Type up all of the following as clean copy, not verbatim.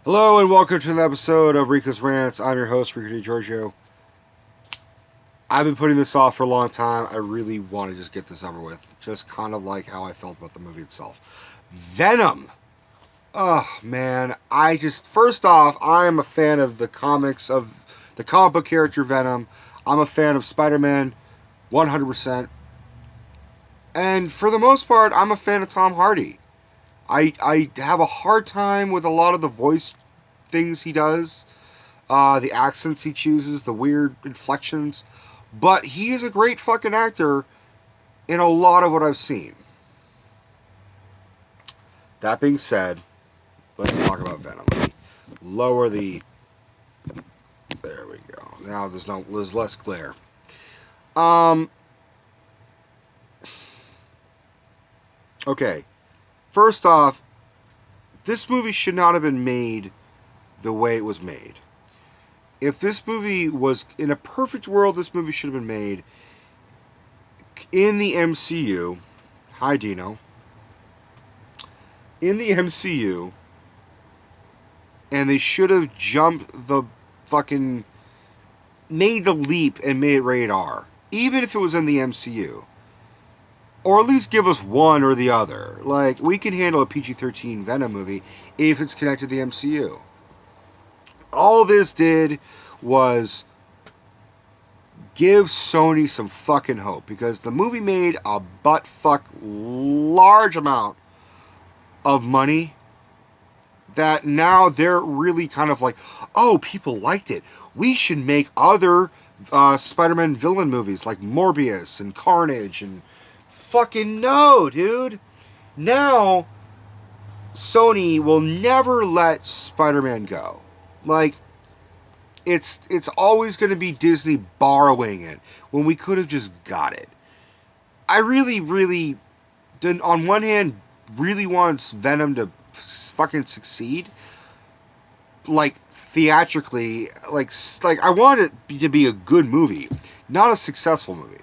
Hello and welcome to an episode of Rico'S Rants. I'm your host, Rico DiGiorgio. I've been putting this off for a long time. I really want to just get this over with. Just kind of like how I felt about the movie itself. Venom! Oh, man. First off, I am a fan of the comics, of the comic book character Venom. I'm a fan of Spider-Man, 100%. And for the most part, I'm a fan of Tom Hardy. I have a hard time with a lot of the voice things he does, the accents he chooses, the weird inflections. But he is a great fucking actor in a lot of what I've seen. That being said, let's talk about Venom. Lower the. There we go. Now there's less glare. Um. Okay. First off, this movie should not have been made the way it was made. If this movie was in a perfect world, this movie should have been made in the MCU. Hi, Dino. In the MCU, and they should have jumped the fucking made the leap and made it rated R, even if it was in the MCU. Or at least give us one or the other. Like, we can handle a PG-13 Venom movie if it's connected to the MCU. All this did was give Sony some fucking hope, because the movie made a butt-fuck large amount of money that now they're really kind of like, oh, people liked it. We should make other Spider-Man villain movies like Morbius and Carnage and fucking no, dude. Now, Sony will never let Spider-Man go. Like, it's always going to be Disney borrowing it when we could have just got it. I really didn't, on one hand, really wants Venom to fucking succeed. Like, theatrically, like I want it to be a good movie, not a successful movie.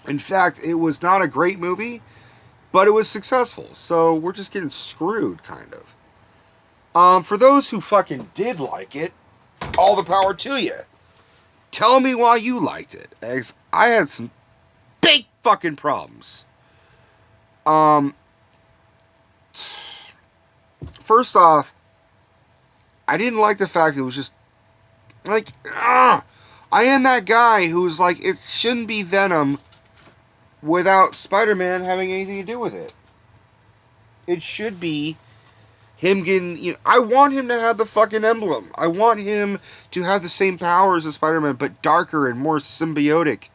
In fact, it was not a great movie, but it was successful. So we're just getting screwed, kind of. For those who fucking did like it, all the power to you. Tell me why you liked it, as I had some big fucking problems. First off, I didn't like the fact it was just like, I am that guy who's like, it shouldn't be Venom without Spider-Man having anything to do with it. It should be him getting, I want him to have the fucking emblem. I want him to have the same powers as Spider-Man, but darker and more symbiotic.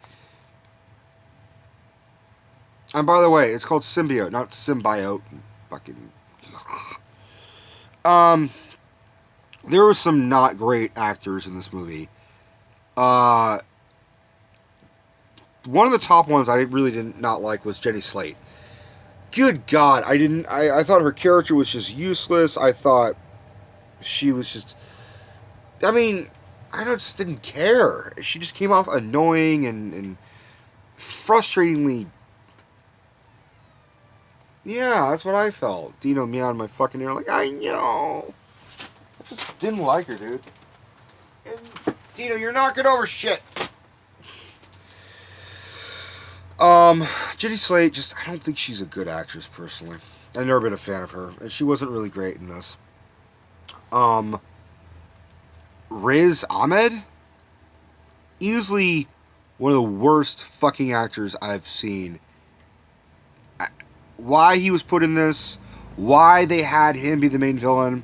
And by the way, it's called symbiote, not symbiote. Fucking. There were some not great actors in this movie. One of the top ones I really did not like was Jenny Slate. Good God, I thought her character was just useless. I thought she was just, I just didn't care. She just came off annoying and frustratingly, yeah, that's what I felt. Dino meowed in my fucking ear like, I know. I just didn't like her, dude. And, Dino, you're knocking over shit. Jenny Slate, I don't think she's a good actress, personally. I've never been a fan of her, and she wasn't really great in this. Riz Ahmed? Easily one of the worst fucking actors I've seen. Why he was put in this, why they had him be the main villain,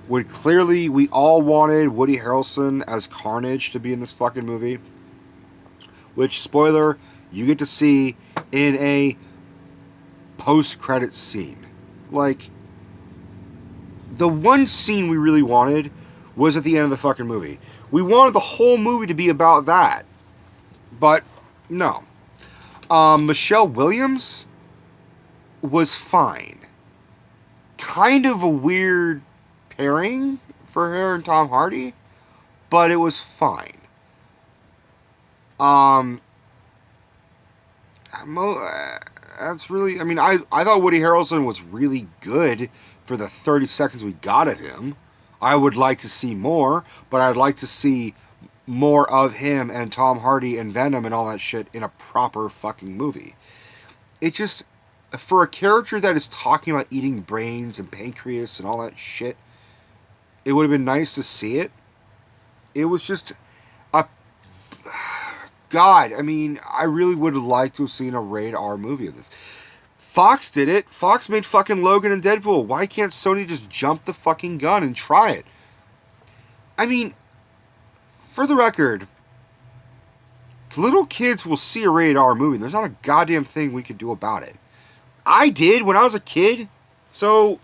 when clearly we all wanted Woody Harrelson as Carnage to be in this fucking movie. Which, spoiler, you get to see in a post-credits scene. Like, the one scene we really wanted was at the end of the fucking movie. We wanted the whole movie to be about that. But, no. Michelle Williams was fine. Kind of a weird pairing for her and Tom Hardy, but it was fine. That's really, I thought Woody Harrelson was really good for the 30 seconds we got of him. I would like to see more, but I'd like to see more of him and Tom Hardy and Venom and all that shit in a proper fucking movie. It just, for a character that is talking about eating brains and pancreas and all that shit, it would have been nice to see it. It was just a God. I mean, I really would have liked to have seen a rated R movie of this. Fox did it. Fox made fucking Logan and Deadpool. Why can't Sony just jump the fucking gun and try it? I mean, for the record, little kids will see a rated R movie. There's not a goddamn thing we could do about it. I did when I was a kid. So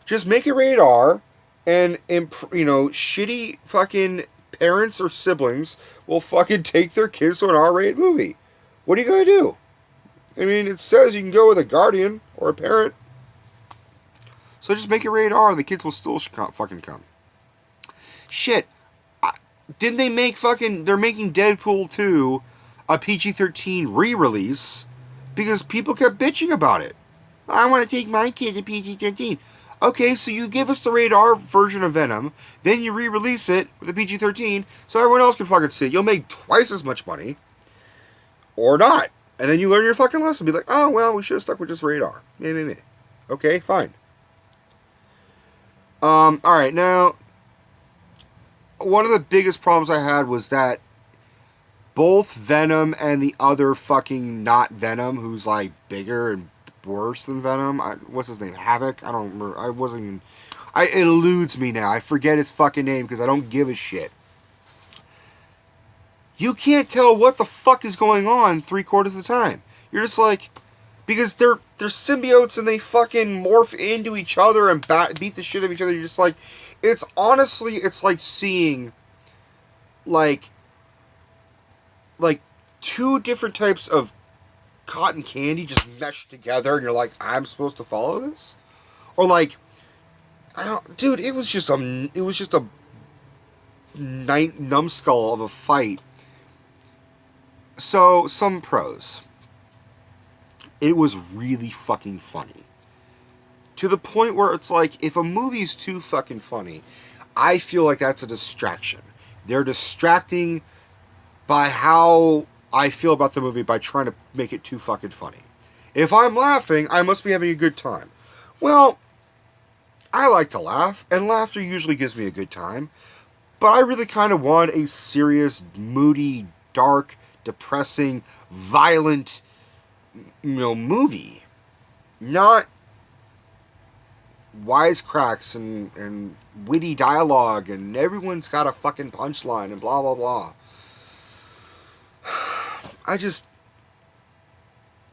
just make it rated R, and shitty fucking parents or siblings will fucking take their kids to an R-rated movie. What are you gonna do? I mean, it says you can go with a guardian or a parent. So just make it rated R, and the kids will still fucking come. Shit. Didn't they make fucking... They're making Deadpool 2 a PG-13 re-release because people kept bitching about it. I want to take my kid to PG-13. Okay, so you give us the rated R version of Venom, then you re-release it with a PG-13 so everyone else can fucking see it. You'll make twice as much money. Or not. And then you learn your fucking lesson. Be like, oh, well, we should have stuck with just rated R. Meh. Okay, fine. Alright, now... One of the biggest problems I had was that both Venom and the other fucking not Venom, who's like bigger and worse than Venom, what's his name? Havoc? I don't remember. It eludes me now. I forget his fucking name because I don't give a shit. You can't tell what the fuck is going on 3/4 of the time. You're just like, because they're symbiotes and they fucking morph into each other and beat the shit out of each other. You're just like, it's like seeing like two different types of cotton candy just meshed together, and you're like, I'm supposed to follow this? Or like, dude, it was just a numbskull of a fight. So, some pros. It was really fucking funny. To the point where it's like, if a movie's too fucking funny, I feel like that's a distraction. They're distracting by how I feel about the movie by trying to make it too fucking funny. If I'm laughing, I must be having a good time. Well, I like to laugh, and laughter usually gives me a good time, but I really kind of want a serious, moody, dark, depressing, violent, movie. Not wisecracks and witty dialogue and everyone's got a fucking punchline and blah blah blah.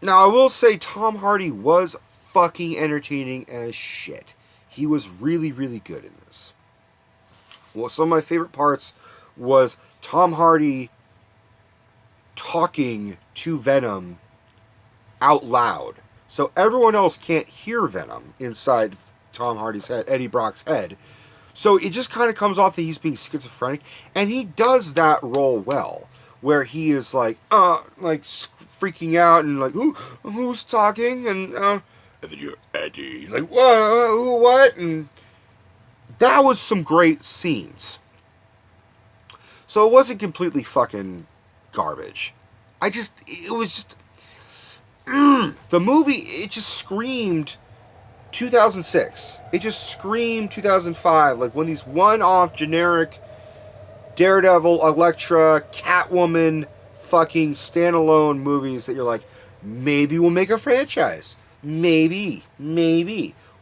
Now I will say Tom Hardy was fucking entertaining as shit. He was really, really good in this. Well, some of my favorite parts was Tom Hardy talking to Venom out loud. So everyone else can't hear Venom inside Tom Hardy's head, Eddie Brock's head. So it just kind of comes off that he's being schizophrenic, and he does that role well, where he is like freaking out and like, who's talking? And then you're Eddie, like, what? And that was some great scenes. So it wasn't completely fucking garbage. It was just, the movie, it just screamed 2006. It just screamed 2005, like when these one-off generic Daredevil, Elektra, Catwoman fucking standalone movies that you're like, maybe we'll make a franchise. Maybe.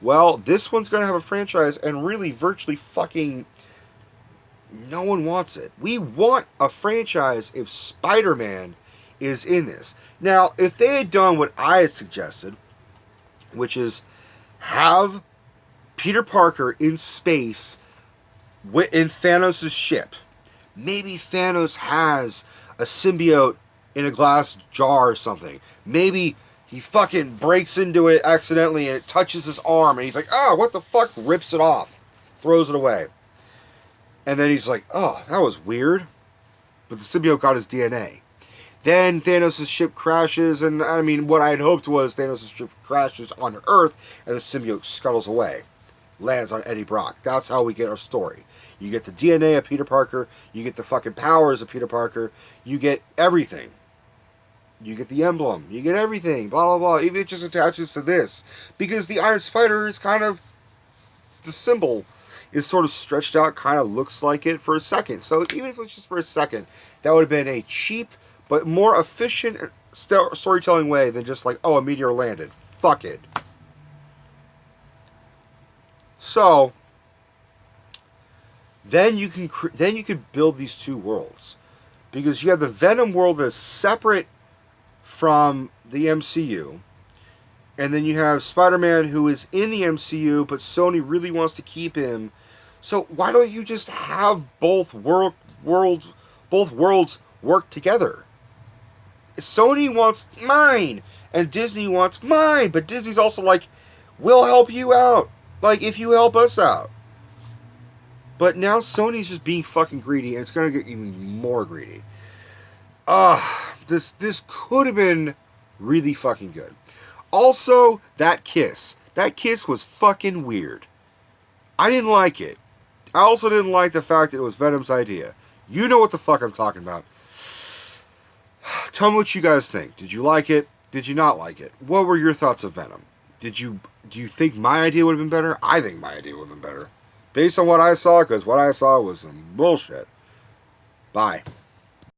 Well, this one's going to have a franchise, and really virtually fucking no one wants it. We want a franchise if Spider-Man is in this. Now, if they had done what I had suggested, which is have Peter Parker in space in Thanos' ship. Maybe Thanos has a symbiote in a glass jar or something. Maybe he fucking breaks into it accidentally and it touches his arm and he's like, oh, what the fuck? Rips it off. Throws it away. And then he's like, oh, that was weird. But the symbiote got his DNA. Then Thanos' ship crashes, and I mean, what I had hoped was Thanos' ship crashes on Earth, and the symbiote scuttles away. lands on Eddie Brock. That's how we get our story. You get the DNA of Peter Parker, you get the fucking powers of Peter Parker, you get everything. You get the emblem, you get everything, blah, blah, blah. Even if it just attaches to this. Because the Iron Spider is kind of, the symbol is sort of stretched out, kind of looks like it for a second. So even if it was just for a second, that would have been a cheap, but more efficient storytelling way than just like, oh, a meteor landed. Fuck it. So then you can build these two worlds, because you have the Venom world that's separate from the MCU, and then you have Spider-Man who is in the MCU, but Sony really wants to keep him. So why don't you just have both worlds work together? Sony wants mine, and Disney wants mine, but Disney's also like, we'll help you out, like if you help us out. But now Sony's just being fucking greedy, and it's gonna get even more greedy. This could have been really fucking good. Also, that kiss was fucking weird. I didn't like it. I also didn't like the fact that it was Venom's idea. You know what the fuck I'm talking about. Tell me what you guys think. Did you like it? Did you not like it? What were your thoughts of Venom? Do you think my idea would have been better? I think my idea would have been better. Based on what I saw, because what I saw was some bullshit. Bye.